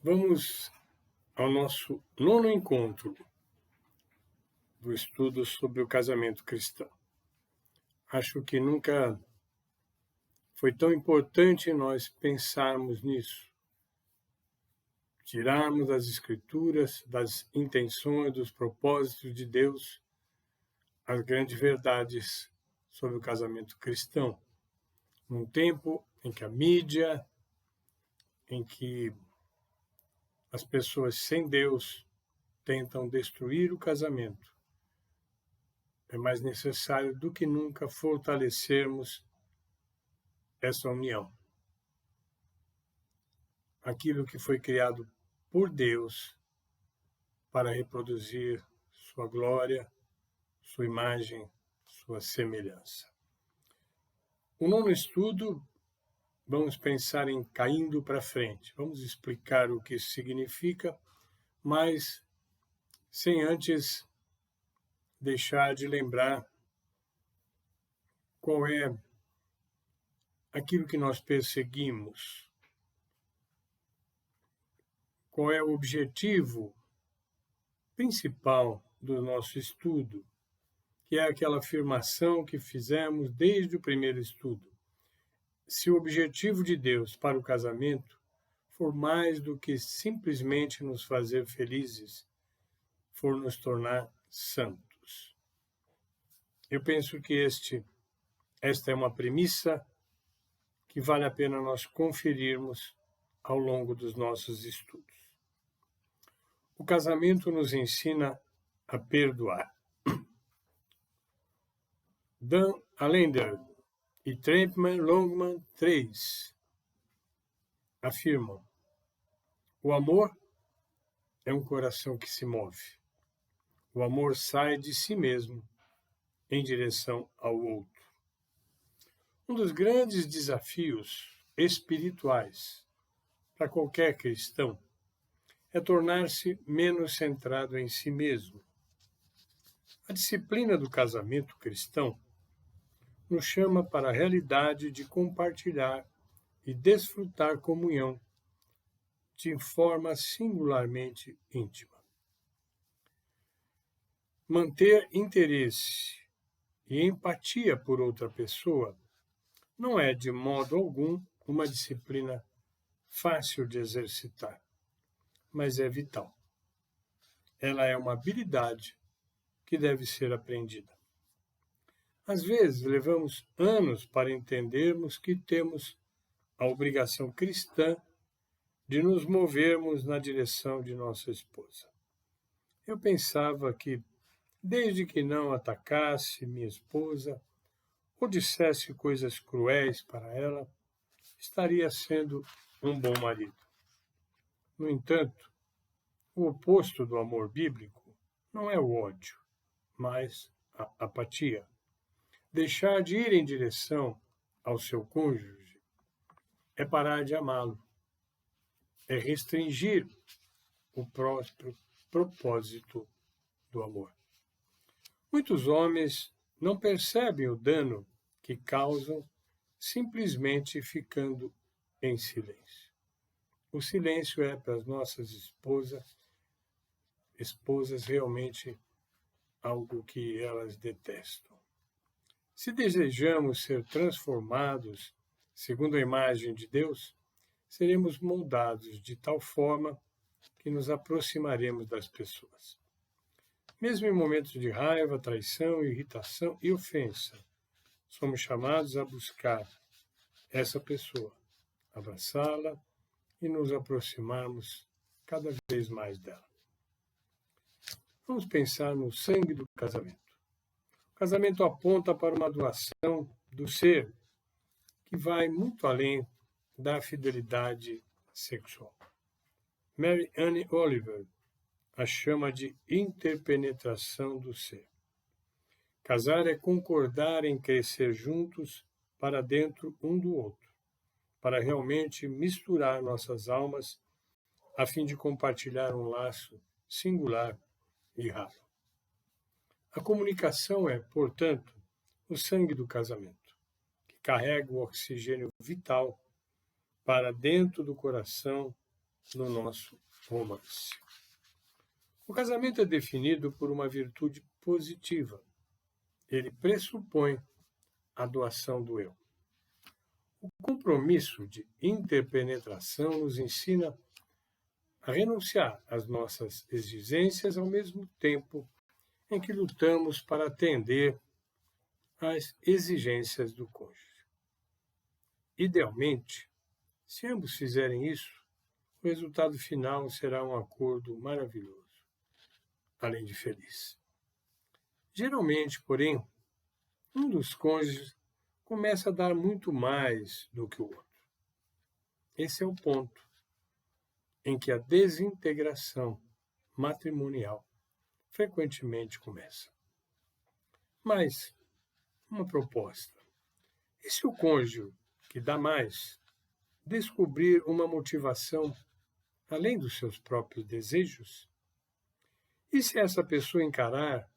Vamos ao nosso nono encontro do estudo sobre o casamento cristão. Acho que nunca foi tão importante nós pensarmos nisso, tirarmos das Escrituras, das intenções, dos propósitos de Deus, as grandes verdades sobre o casamento cristão. Num tempo em que a mídia, em que as pessoas sem Deus tentam destruir o casamento, é mais necessário do que nunca fortalecermos essa união. Aquilo que foi criado por Deus para reproduzir sua glória, sua imagem, sua semelhança. O nono estudo, vamos pensar em caindo para frente. Vamos explicar o que isso significa, mas sem antes deixar de lembrar qual é aquilo que nós perseguimos, qual é o objetivo principal do nosso estudo, que é aquela afirmação que fizemos desde o primeiro estudo. Se o objetivo de Deus para o casamento for mais do que simplesmente nos fazer felizes, for nos tornar santos. Eu penso que esta é uma premissa que vale a pena nós conferirmos ao longo dos nossos estudos. O casamento nos ensina a perdoar. Dan Allender e Trampman Longman III afirmam: o amor é um coração que se move. O amor sai de si mesmo em direção ao outro. Um dos grandes desafios espirituais para qualquer cristão é tornar-se menos centrado em si mesmo. A disciplina do casamento cristão nos chama para a realidade de compartilhar e desfrutar comunhão de forma singularmente íntima. Manter interesse e empatia por outra pessoa não é, de modo algum, uma disciplina fácil de exercitar, mas é vital. Ela é uma habilidade que deve ser aprendida. Às vezes, levamos anos para entendermos que temos a obrigação cristã de nos movermos na direção de nossa esposa. Eu pensava que, desde que não atacasse minha esposa ou dissesse coisas cruéis para ela, estaria sendo um bom marido. No entanto, o oposto do amor bíblico não é o ódio, mas a apatia. Deixar de ir em direção ao seu cônjuge é parar de amá-lo, é restringir o próprio propósito do amor. Muitos homens não percebem o dano que causam simplesmente ficando em silêncio. O silêncio é para as nossas esposas realmente algo que elas detestam. Se desejamos ser transformados segundo a imagem de Deus, seremos moldados de tal forma que nos aproximaremos das pessoas. Mesmo em momentos de raiva, traição, irritação e ofensa, somos chamados a buscar essa pessoa, abraçá-la e nos aproximarmos cada vez mais dela. Vamos pensar no sangue do casamento. O casamento aponta para uma doação do ser que vai muito além da fidelidade sexual. Mary Ann Oliver a chama de interpenetração do ser. Casar é concordar em crescer juntos para dentro um do outro, para realmente misturar nossas almas a fim de compartilhar um laço singular e raro. A comunicação é, portanto, o sangue do casamento, que carrega o oxigênio vital para dentro do coração no nosso romance. O casamento é definido por uma virtude positiva. Ele pressupõe a doação do eu. O compromisso de interpenetração nos ensina a renunciar às nossas exigências ao mesmo tempo em que lutamos para atender às exigências do cônjuge. Idealmente, se ambos fizerem isso, o resultado final será um acordo maravilhoso, além de feliz. Geralmente, porém, um dos cônjuges começa a dar muito mais do que o outro. Esse é o ponto em que a desintegração matrimonial frequentemente começa. Mas, uma proposta. E se o cônjuge que dá mais descobrir uma motivação além dos seus próprios desejos? E se essa pessoa encarar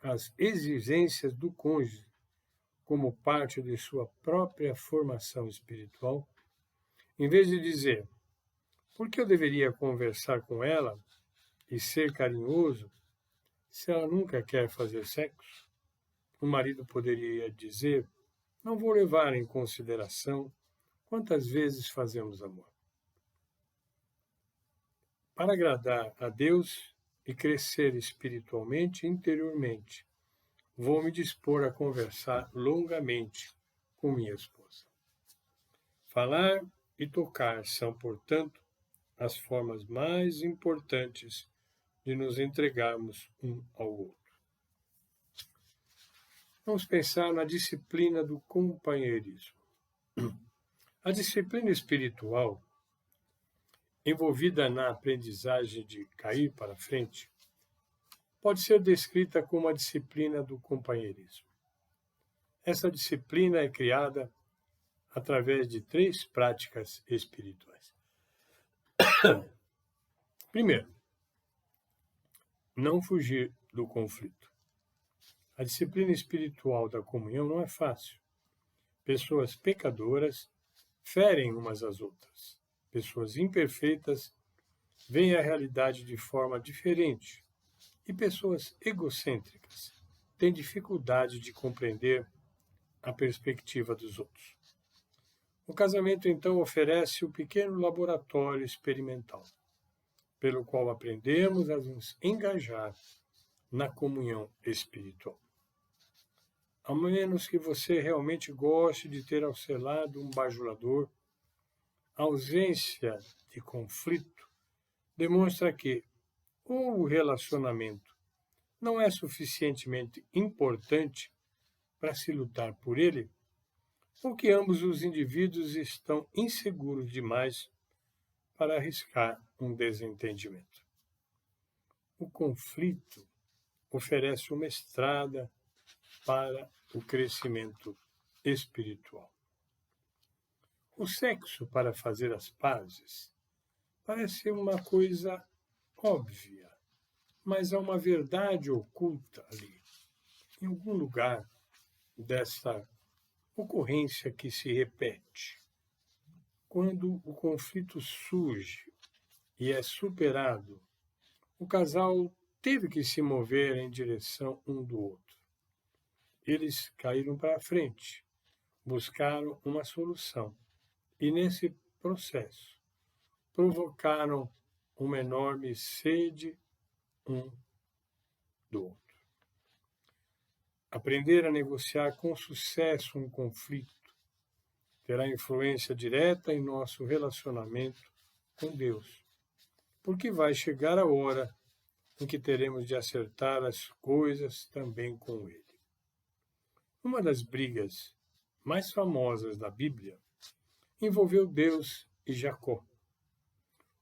as exigências do cônjuge como parte de sua própria formação espiritual, em vez de dizer, por que eu deveria conversar com ela e ser carinhoso se ela nunca quer fazer sexo? O marido poderia dizer, não vou levar em consideração quantas vezes fazemos amor. Para agradar a Deus e crescer espiritualmente e interiormente, vou me dispor a conversar longamente com minha esposa. Falar e tocar são, portanto, as formas mais importantes de nos entregarmos um ao outro. Vamos pensar na disciplina do companheirismo. A disciplina espiritual, envolvida na aprendizagem de cair para frente, pode ser descrita como a disciplina do companheirismo. Essa disciplina é criada através de 3 práticas espirituais. Primeiro, não fugir do conflito. A disciplina espiritual da comunhão não é fácil. Pessoas pecadoras ferem umas às outras. Pessoas imperfeitas veem a realidade de forma diferente. E pessoas egocêntricas têm dificuldade de compreender a perspectiva dos outros. O casamento, então, oferece um pequeno laboratório experimental, pelo qual aprendemos a nos engajar na comunhão espiritual. A menos que você realmente goste de ter ao seu lado um bajulador, a ausência de conflito demonstra que ou o relacionamento não é suficientemente importante para se lutar por ele, ou que ambos os indivíduos estão inseguros demais para arriscar um desentendimento. O conflito oferece uma estrada para o crescimento espiritual. O sexo para fazer as pazes parece uma coisa óbvia, mas há uma verdade oculta ali, em algum lugar dessa ocorrência que se repete. Quando o conflito surge e é superado, o casal teve que se mover em direção um do outro. Eles caíram para frente, buscaram uma solução e, nesse processo, provocaram uma enorme sede um do outro. Aprender a negociar com sucesso um conflito terá influência direta em nosso relacionamento com Deus, porque vai chegar a hora em que teremos de acertar as coisas também com Ele. Uma das brigas mais famosas da Bíblia envolveu Deus e Jacó.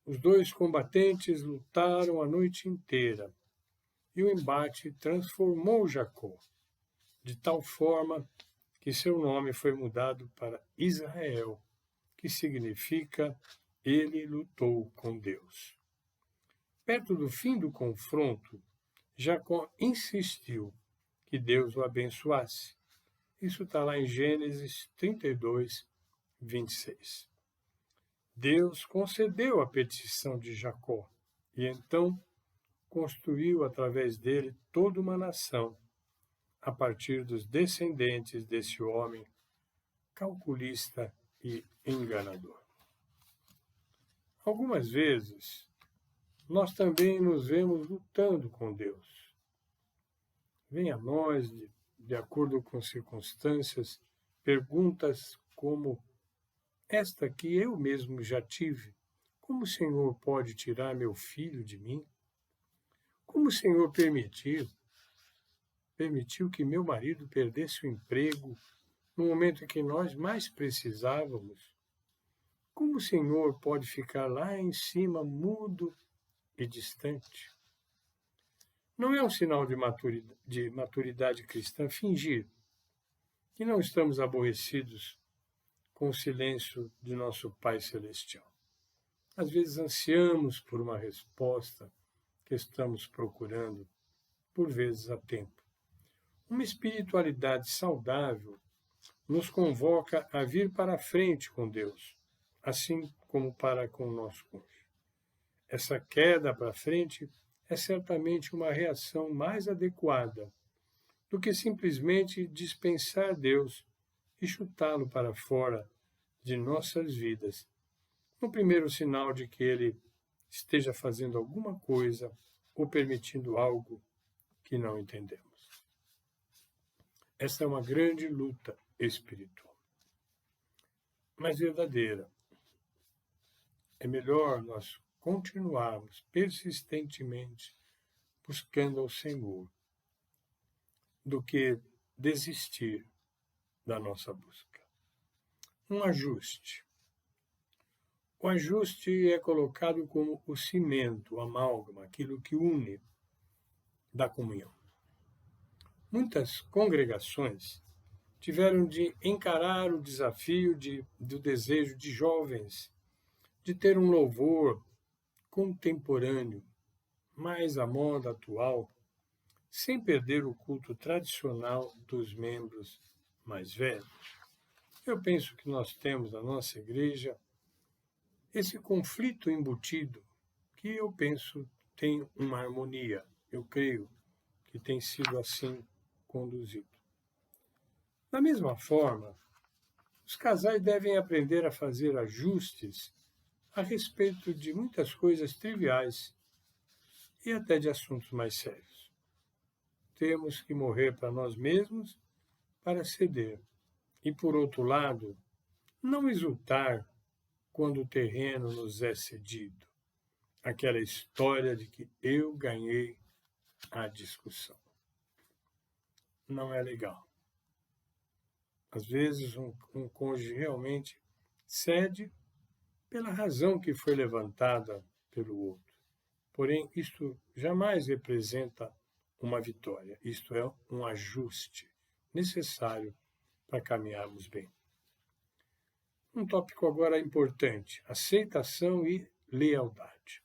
Os 2 combatentes lutaram a noite inteira e o embate transformou Jacó, de tal forma que seu nome foi mudado para Israel, que significa ele lutou com Deus. Perto do fim do confronto, Jacó insistiu que Deus o abençoasse. Isso está lá em Gênesis 32, 26. Deus concedeu a petição de Jacó e então construiu através dele toda uma nação, a partir dos descendentes desse homem calculista e enganador. Algumas vezes, nós também nos vemos lutando com Deus. Vem a nós, de acordo com circunstâncias, perguntas como esta que eu mesmo já tive: como o Senhor pode tirar meu filho de mim? Como o Senhor permitiu que meu marido perdesse o emprego no momento em que nós mais precisávamos? Como o Senhor pode ficar lá em cima, mudo e distante? Não é um sinal de maturidade cristã fingir que não estamos aborrecidos com o silêncio de nosso Pai Celestial. Às vezes ansiamos por uma resposta que estamos procurando, por vezes a tempo. Uma espiritualidade saudável nos convoca a vir para a frente com Deus, assim como para com o nosso cônjuge. Essa queda para frente é certamente uma reação mais adequada do que simplesmente dispensar Deus e chutá-lo para fora de nossas vidas, no primeiro sinal de que ele esteja fazendo alguma coisa ou permitindo algo que não entendemos. Essa é uma grande luta espiritual, mas verdadeira. É melhor nós continuarmos persistentemente buscando ao Senhor do que desistir da nossa busca. Um ajuste. O ajuste é colocado como o cimento, o amálgama, aquilo que une da comunhão. Muitas congregações tiveram de encarar o desafio do desejo de jovens de ter um louvor contemporâneo, mais à moda atual, sem perder o culto tradicional dos membros mais velhos. Eu penso que nós temos na nossa igreja esse conflito embutido, que eu penso tem uma harmonia. Eu creio que tem sido assim conduzido. Da mesma forma, os casais devem aprender a fazer ajustes a respeito de muitas coisas triviais e até de assuntos mais sérios. Temos que morrer para nós mesmos para ceder. E, por outro lado, não exultar quando o terreno nos é cedido. Aquela história de que eu ganhei a discussão. Não é legal. Às vezes, um cônjuge realmente cede pela razão que foi levantada pelo outro. Porém, isto jamais representa uma vitória. Isto é um ajuste necessário para caminharmos bem. Um tópico agora importante: aceitação e lealdade.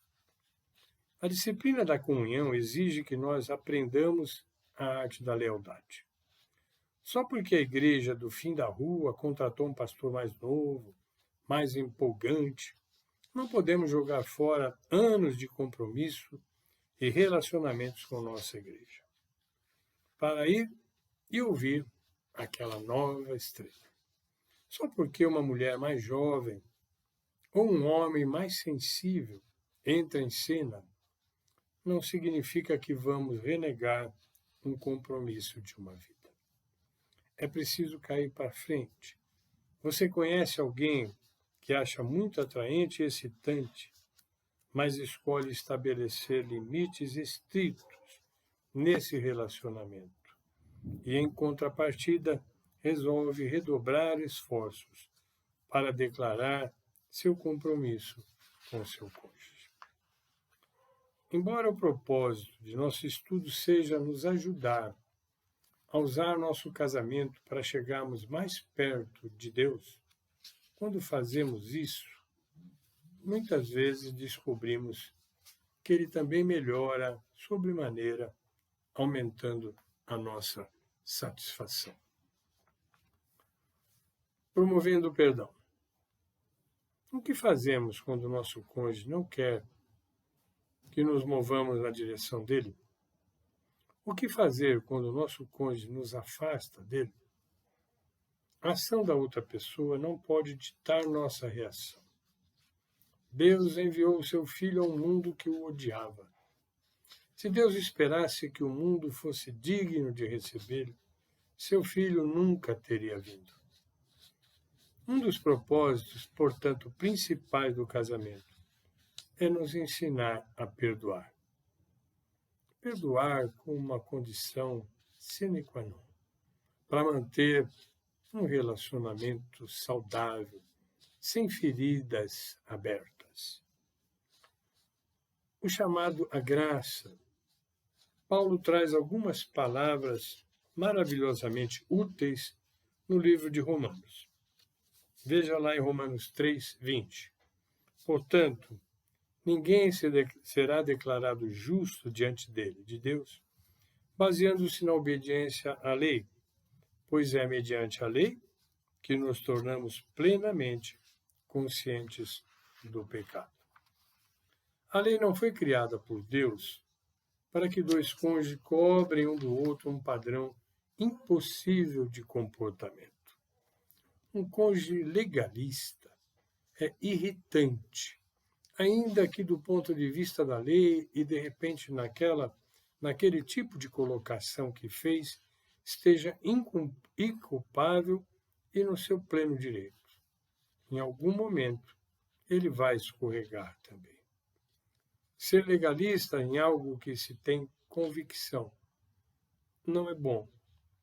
A disciplina da comunhão exige que nós aprendamos a arte da lealdade. Só porque a igreja do fim da rua contratou um pastor mais novo, mais empolgante, não podemos jogar fora anos de compromisso e relacionamentos com nossa igreja, para ir e ouvir aquela nova estrela. Só porque uma mulher mais jovem ou um homem mais sensível entra em cena, não significa que vamos renegar um compromisso de uma vida. É preciso cair para frente. Você conhece alguém que acha muito atraente e excitante, mas escolhe estabelecer limites estritos nesse relacionamento e, em contrapartida, resolve redobrar esforços para declarar seu compromisso com seu cônjuge. Embora o propósito de nosso estudo seja nos ajudar a usar nosso casamento para chegarmos mais perto de Deus, quando fazemos isso, muitas vezes descobrimos que ele também melhora sobremaneira, aumentando a nossa satisfação. Promovendo o perdão. O que fazemos quando o nosso cônjuge não quer que nos movamos na direção dele? O que fazer quando o nosso cônjuge nos afasta dele? A ação da outra pessoa não pode ditar nossa reação. Deus enviou o seu Filho ao mundo que o odiava. Se Deus esperasse que o mundo fosse digno de recebê-lo, seu Filho nunca teria vindo. Um dos propósitos, portanto, principais do casamento é nos ensinar a perdoar. Perdoar com uma condição sine qua non, para manter um relacionamento saudável, sem feridas abertas. O chamado à graça. Paulo traz algumas palavras maravilhosamente úteis no livro de Romanos. Veja lá em Romanos 3:20. Portanto, ninguém será declarado justo diante dele, de Deus, baseando-se na obediência à lei, pois é mediante a lei que nos tornamos plenamente conscientes do pecado. A lei não foi criada por Deus para que dois cônjuges cobrem um do outro um padrão impossível de comportamento. Um cônjuge legalista é irritante, ainda que do ponto de vista da lei e de repente naquele tipo de colocação que fez, esteja inculpável e no seu pleno direito. Em algum momento, ele vai escorregar também. Ser legalista em algo que se tem convicção não é bom,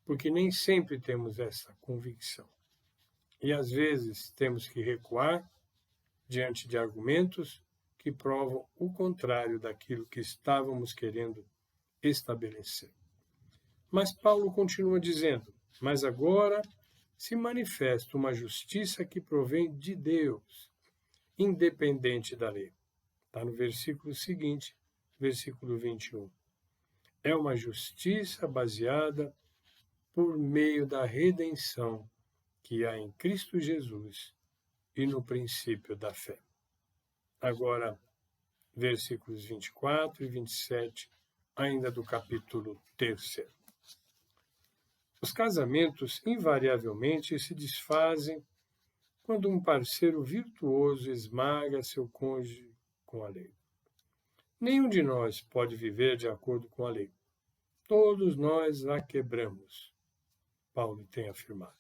porque nem sempre temos essa convicção. E às vezes temos que recuar diante de argumentos que provam o contrário daquilo que estávamos querendo estabelecer. Mas Paulo continua dizendo: mas agora se manifesta uma justiça que provém de Deus, independente da lei. Está no versículo seguinte, versículo 21. É uma justiça baseada por meio da redenção que há em Cristo Jesus e no princípio da fé. Agora, versículos 24 e 27, ainda do capítulo 3. Os casamentos invariavelmente se desfazem quando um parceiro virtuoso esmaga seu cônjuge com a lei. Nenhum de nós pode viver de acordo com a lei. Todos nós a quebramos, Paulo tem afirmado.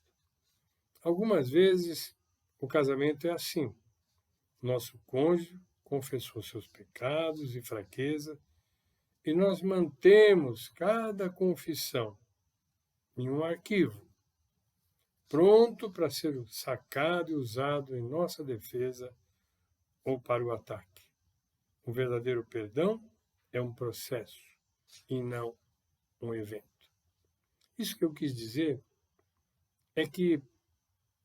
Algumas vezes o casamento é assim. Nosso cônjuge confessou seus pecados e fraqueza e nós mantemos cada confissão em um arquivo, pronto para ser sacado e usado em nossa defesa ou para o ataque. O verdadeiro perdão é um processo e não um evento. Isso que eu quis dizer é que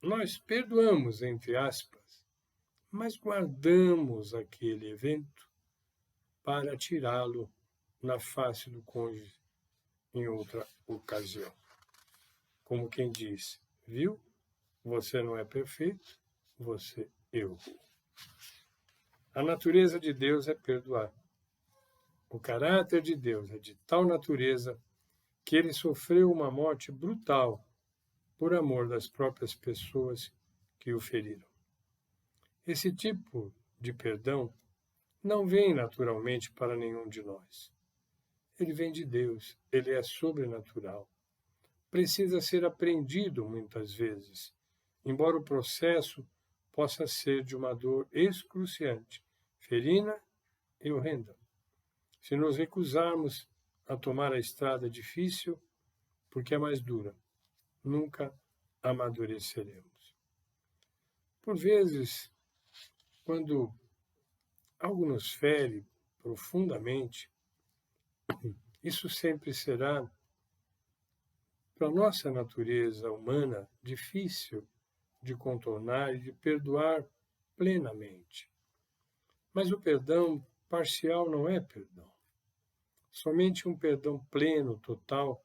nós perdoamos, entre aspas, mas guardamos aquele evento para tirá-lo na face do cônjuge em outra ocasião. Como quem diz, viu? Você não é perfeito, você errou. A natureza de Deus é perdoar. O caráter de Deus é de tal natureza que ele sofreu uma morte brutal por amor das próprias pessoas que o feriram. Esse tipo de perdão não vem naturalmente para nenhum de nós. Ele vem de Deus, ele é sobrenatural. Precisa ser aprendido muitas vezes, embora o processo possa ser de uma dor excruciante, ferina e horrenda. Se nos recusarmos a tomar a estrada difícil, porque é mais dura, nunca amadureceremos. Por vezes, quando algo nos fere profundamente, isso sempre será, para a nossa natureza humana, difícil de contornar e de perdoar plenamente. Mas o perdão parcial não é perdão. Somente um perdão pleno, total,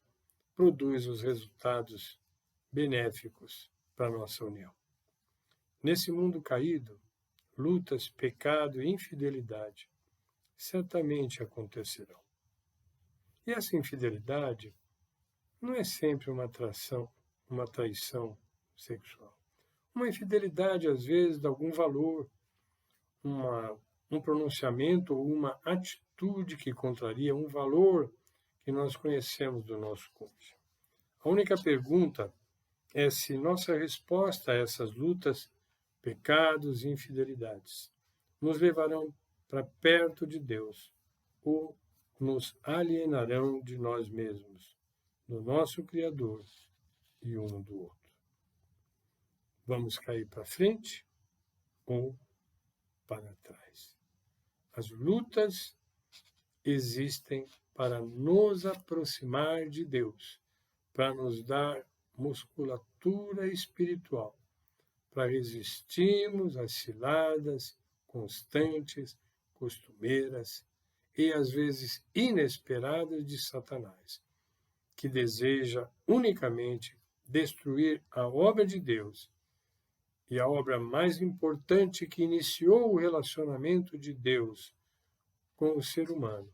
produz os resultados benéficos para a nossa união. Nesse mundo caído, lutas, pecado e infidelidade certamente acontecerão. E essa infidelidade não é sempre uma traição sexual. Uma infidelidade, às vezes, de algum valor, um pronunciamento ou uma atitude que contraria um valor que nós conhecemos do nosso cônjuge. A única pergunta é se nossa resposta a essas lutas, pecados e infidelidades nos levarão para perto de Deus ou nos alienarão de nós mesmos, do nosso Criador e um do outro. Vamos cair para frente ou para trás. As lutas existem para nos aproximar de Deus, para nos dar musculatura espiritual, para resistirmos às ciladas constantes, costumeiras e às vezes inesperadas de Satanás, que deseja unicamente destruir a obra de Deus e a obra mais importante que iniciou o relacionamento de Deus com o ser humano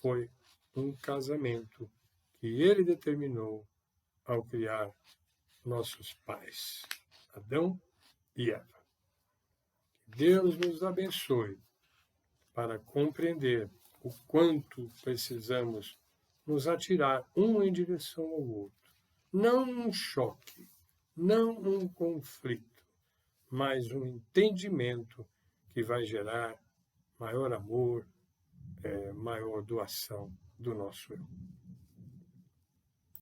foi um casamento que ele determinou ao criar nossos pais, Adão e Eva. Que Deus nos abençoe para compreender o quanto precisamos nos atirar um em direção ao outro. Não um choque, não um conflito, mas um entendimento que vai gerar maior amor, maior doação do nosso eu.